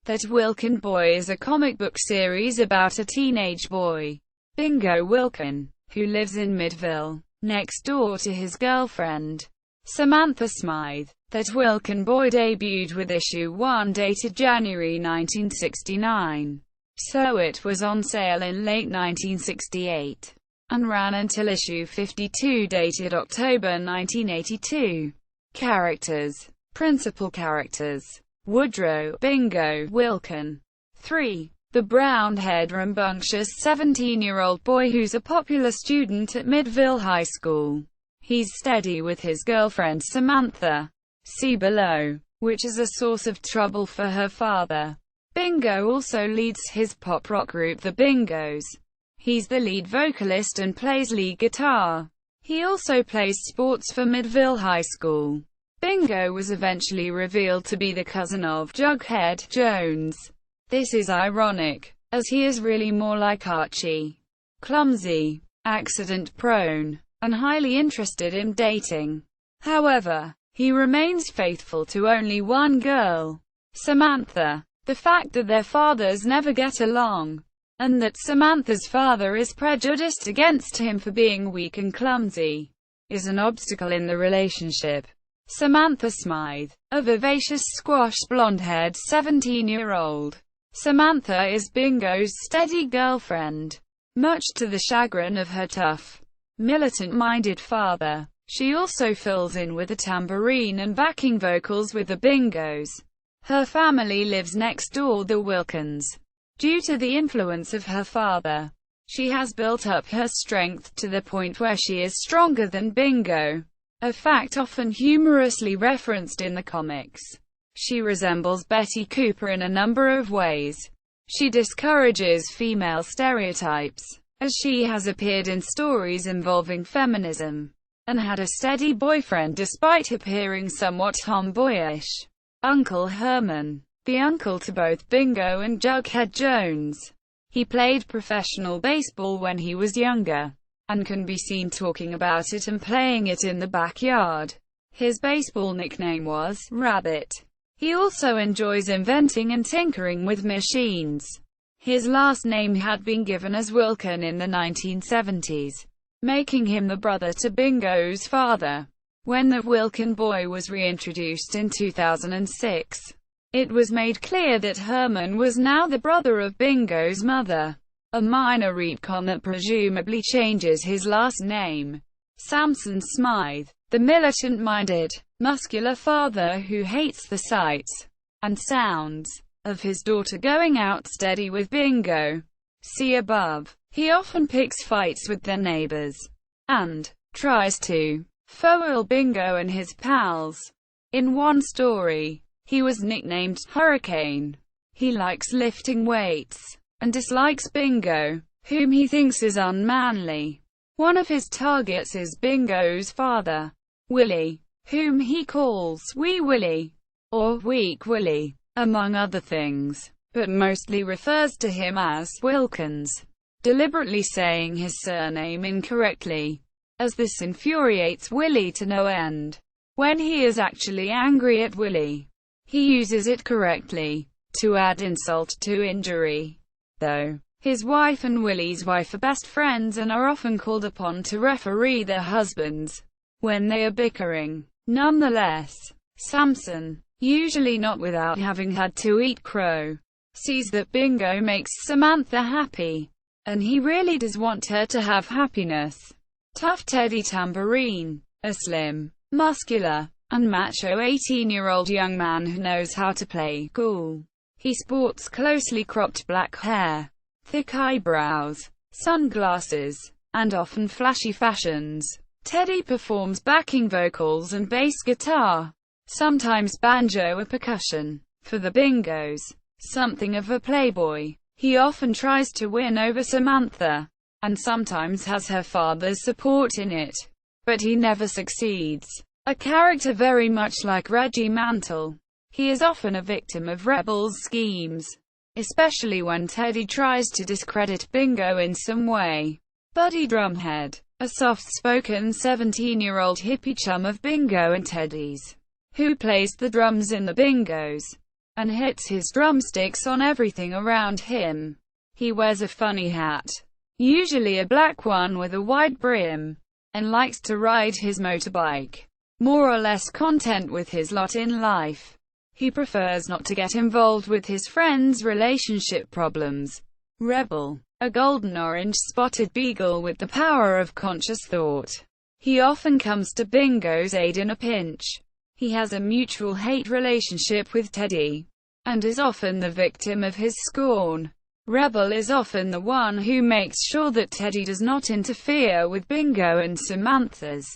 that Wilkin Boy is a comic book series about a teenage boy, Bingo Wilkin, who lives in Midville, next door to his girlfriend, Samantha Smythe. That Wilkin Boy debuted with issue 1 dated January 1969. So it was on sale in late 1968, and ran until issue 52 dated October 1982. Characters. Principal characters: Woodrow, Bingo, Wilkin. 3. The brown-haired rambunctious 17-year-old boy who's a popular student at Midville High School. He's steady with his girlfriend Samantha. See below. Which is a source of trouble for her father. Bingo also leads his pop-rock group The Bingos. He's the lead vocalist and plays lead guitar. He also plays sports for Midville High School. Bingo was eventually revealed to be the cousin of Jughead Jones. This is ironic, as he is really more like Archie. Clumsy, accident-prone, and highly interested in dating. However, he remains faithful to only one girl, Samantha. The fact that their fathers never get along, and that Samantha's father is prejudiced against him for being weak and clumsy, is an obstacle in the relationship. Samantha Smythe, a vivacious squash blonde-haired 17-year-old. Samantha is Bingo's steady girlfriend, much to the chagrin of her tough, militant-minded father. She also fills in with a tambourine and backing vocals with the Bingos. Her family lives next door, the Wilkins. Due to the influence of her father, she has built up her strength to the point where she is stronger than Bingo, a fact often humorously referenced in the comics. She resembles Betty Cooper in a number of ways. She discourages female stereotypes, as she has appeared in stories involving feminism, and had a steady boyfriend despite appearing somewhat tomboyish. Uncle Herman, the uncle to both Bingo and Jughead Jones. He played professional baseball when he was younger, and can be seen talking about it and playing it in the backyard. His baseball nickname was Rabbit. He also enjoys inventing and tinkering with machines. His last name had been given as Wilkin in the 1970s, making him the brother to Bingo's father. When the Wilkin Boy was reintroduced in 2006, it was made clear that Herman was now the brother of Bingo's mother, a minor retcon that presumably changes his last name. Samantha Smythe, the militant-minded, muscular father who hates the sights and sounds of his daughter going out steady with Bingo. See above. He often picks fights with their neighbors, and tries to foil Bingo and his pals. In one story, he was nicknamed Hurricane. He likes lifting weights, and dislikes Bingo, whom he thinks is unmanly. One of his targets is Bingo's father, Willie, whom he calls Wee Willie, or Weak Willie, among other things, but mostly refers to him as Wilkins, deliberately saying his surname incorrectly, as this infuriates Willie to no end. When he is actually angry at Willie, he uses it correctly, to add insult to injury. Though his wife and Willie's wife are best friends and are often called upon to referee their husbands when they are bickering. Nonetheless, Samson, usually not without having had to eat crow, sees that Bingo makes Samantha happy, and he really does want her to have happiness. Tough Teddy Tambourine, a slim, muscular, and macho 18-year-old young man who knows how to play cool. He sports closely cropped black hair, thick eyebrows, sunglasses, and often flashy fashions. Teddy performs backing vocals and bass guitar, sometimes banjo or percussion, for the Bingos. Something of a playboy, he often tries to win over Samantha, and sometimes has her father's support in it, but he never succeeds. A character very much like Reggie Mantle, he is often a victim of rebels' schemes, especially when Teddy tries to discredit Bingo in some way. Buddy Drumhead, a soft-spoken 17-year-old hippie chum of Bingo and Teddy's, who plays the drums in the Bingos, and hits his drumsticks on everything around him. He wears a funny hat, usually a black one with a wide brim, and likes to ride his motorbike. More or less content with his lot in life, he prefers not to get involved with his friends' relationship problems. Rebel, a golden orange spotted beagle with the power of conscious thought. He often comes to Bingo's aid in a pinch. He has a mutual hate relationship with Teddy, and is often the victim of his scorn. Rebel is often the one who makes sure that Teddy does not interfere with Bingo and Samantha's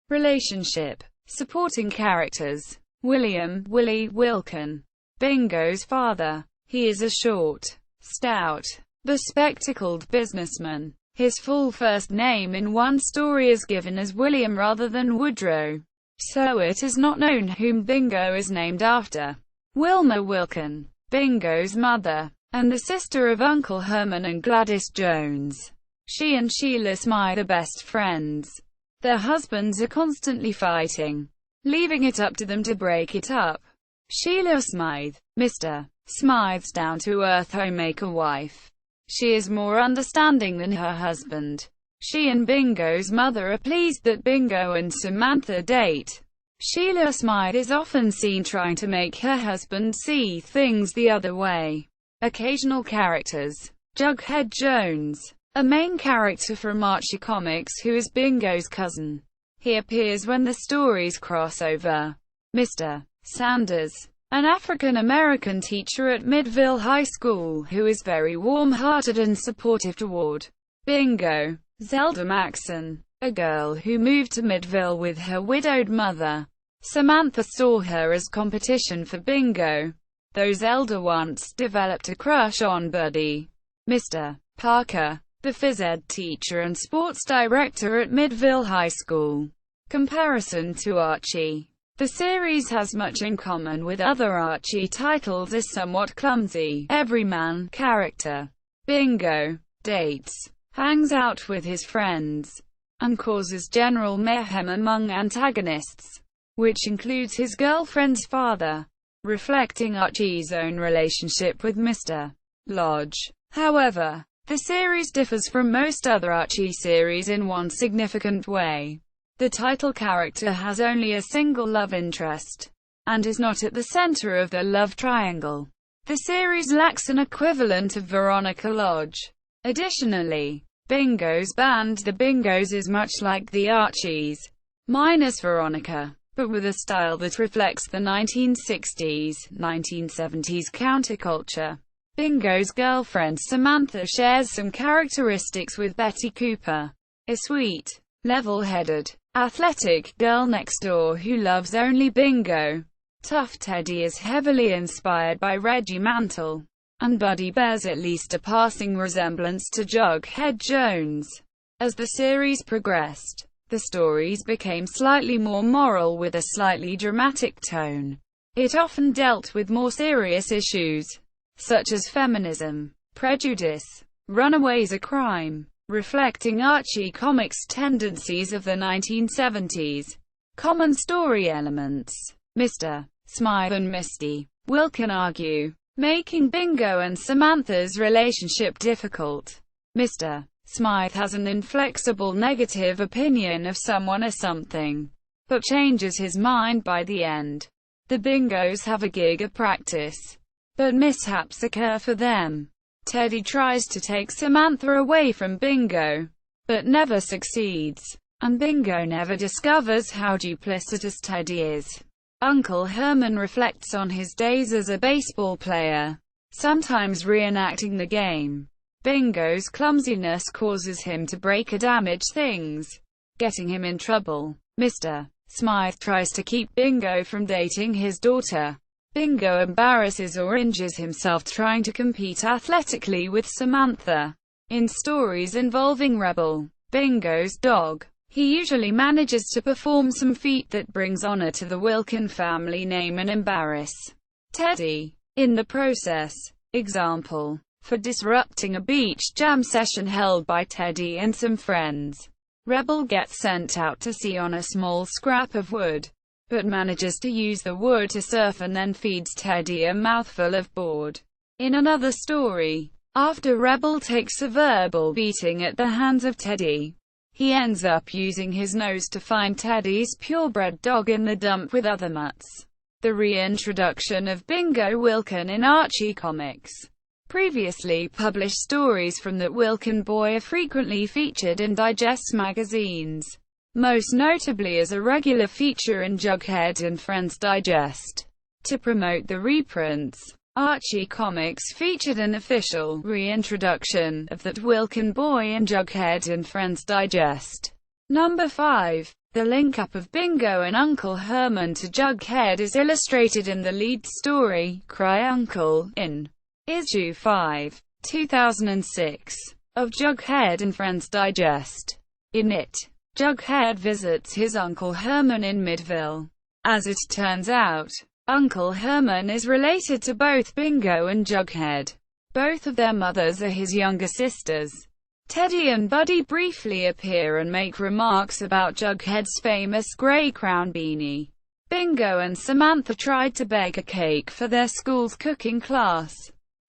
relationship. Supporting characters: William (Willie) Wilkin, Bingo's father. He is a short, stout, bespectacled businessman. His full first name in one story is given as William rather than Woodrow, so it is not known whom Bingo is named after. Wilma Wilkin, Bingo's mother, and the sister of Uncle Herman and Gladys Jones. She and Sheila Smythe are best friends. Their husbands are constantly fighting, leaving it up to them to break it up. Sheila Smythe, Mr. Smythe's down-to-earth homemaker wife. She is more understanding than her husband. She and Bingo's mother are pleased that Bingo and Samantha date. Sheila Smythe is often seen trying to make her husband see things the other way. Occasional characters: Jughead Jones, a main character from Archie Comics who is Bingo's cousin. He appears when the stories cross over. Mr. Sanders, an African-American teacher at Midville High School who is very warm-hearted and supportive toward Bingo. Zelda Maxson, a girl who moved to Midville with her widowed mother. Samantha saw her as competition for Bingo, though Zelda once developed a crush on Buddy. Mr. Parker, the phys ed teacher and sports director at Midville High School. Comparison to Archie. The series has much in common with other Archie titles as somewhat clumsy, everyman character. Bingo dates, hangs out with his friends, and causes general mayhem among antagonists, which includes his girlfriend's father, reflecting Archie's own relationship with Mr. Lodge. However, the series differs from most other Archie series in one significant way. The title character has only a single love interest, and is not at the center of the love triangle. The series lacks an equivalent of Veronica Lodge. Additionally, Bingo's band The Bingos is much like the Archies, minus Veronica, but with a style that reflects the 1960s, 1970s counterculture. Bingo's girlfriend Samantha shares some characteristics with Betty Cooper, a sweet, level-headed, athletic girl next door who loves only Bingo. Tough Teddy is heavily inspired by Reggie Mantle, and Buddy bears at least a passing resemblance to Jughead Jones. As the series progressed, the stories became slightly more moral with a slightly dramatic tone. It often dealt with more serious issues, such as feminism, prejudice, runaways, a crime, reflecting Archie Comics' tendencies of the 1970s. Common story elements: Mr. Smythe and Misty Wilkin argue, making Bingo and Samantha's relationship difficult. Mr. Smythe has an inflexible negative opinion of someone or something, but changes his mind by the end. The Bingos have a gig of practice, but mishaps occur for them. Teddy tries to take Samantha away from Bingo, but never succeeds, and Bingo never discovers how duplicitous Teddy is. Uncle Herman reflects on his days as a baseball player, sometimes reenacting the game. Bingo's clumsiness causes him to break or damage things, getting him in trouble. Mr. Smythe tries to keep Bingo from dating his daughter. Bingo embarrasses or injures himself trying to compete athletically with Samantha. In stories involving Rebel, Bingo's dog, he usually manages to perform some feat that brings honor to the Wilkin family name and embarrass Teddy in the process. Example: for disrupting a beach jam session held by Teddy and some friends, Rebel gets sent out to sea on a small scrap of wood. but manages to use the wood to surf and then feeds Teddy a mouthful of board. In another story, after Rebel takes a verbal beating at the hands of Teddy, he ends up using his nose to find Teddy's purebred dog in the dump with other mutts. The reintroduction of Bingo Wilkin in Archie comics. Previously published stories from the Wilkin Boy are frequently featured in digest magazines, most notably as a regular feature in Jughead and Friends Digest. To promote the reprints, Archie Comics featured an official reintroduction of that Wilkin Boy in Jughead and Friends Digest. Number 5. The link-up of Bingo and Uncle Herman to Jughead is illustrated in the lead story, Cry Uncle, in Issue 5, 2006, of Jughead and Friends Digest. In it, Jughead visits his Uncle Herman in Midville. As it turns out, Uncle Herman is related to both Bingo and Jughead. Both of their mothers are his younger sisters. Teddy and Buddy briefly appear and make remarks about Jughead's famous grey crown beanie. Bingo and Samantha tried to bake a cake for their school's cooking class,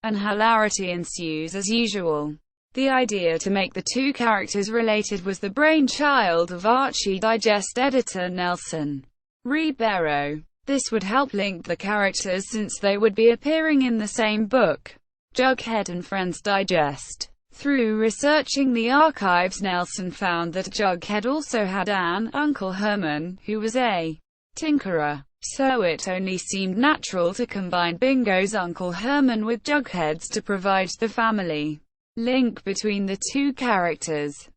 and hilarity ensues as usual. The idea to make the two characters related was the brainchild of Archie Digest editor Nelson Ribeiro. This would help link the characters since they would be appearing in the same book, Jughead and Friends Digest. Through researching the archives, Nelson found that Jughead also had an Uncle Herman, who was a tinkerer. So it only seemed natural to combine Bingo's Uncle Herman with Jughead's to provide the family link between the two characters.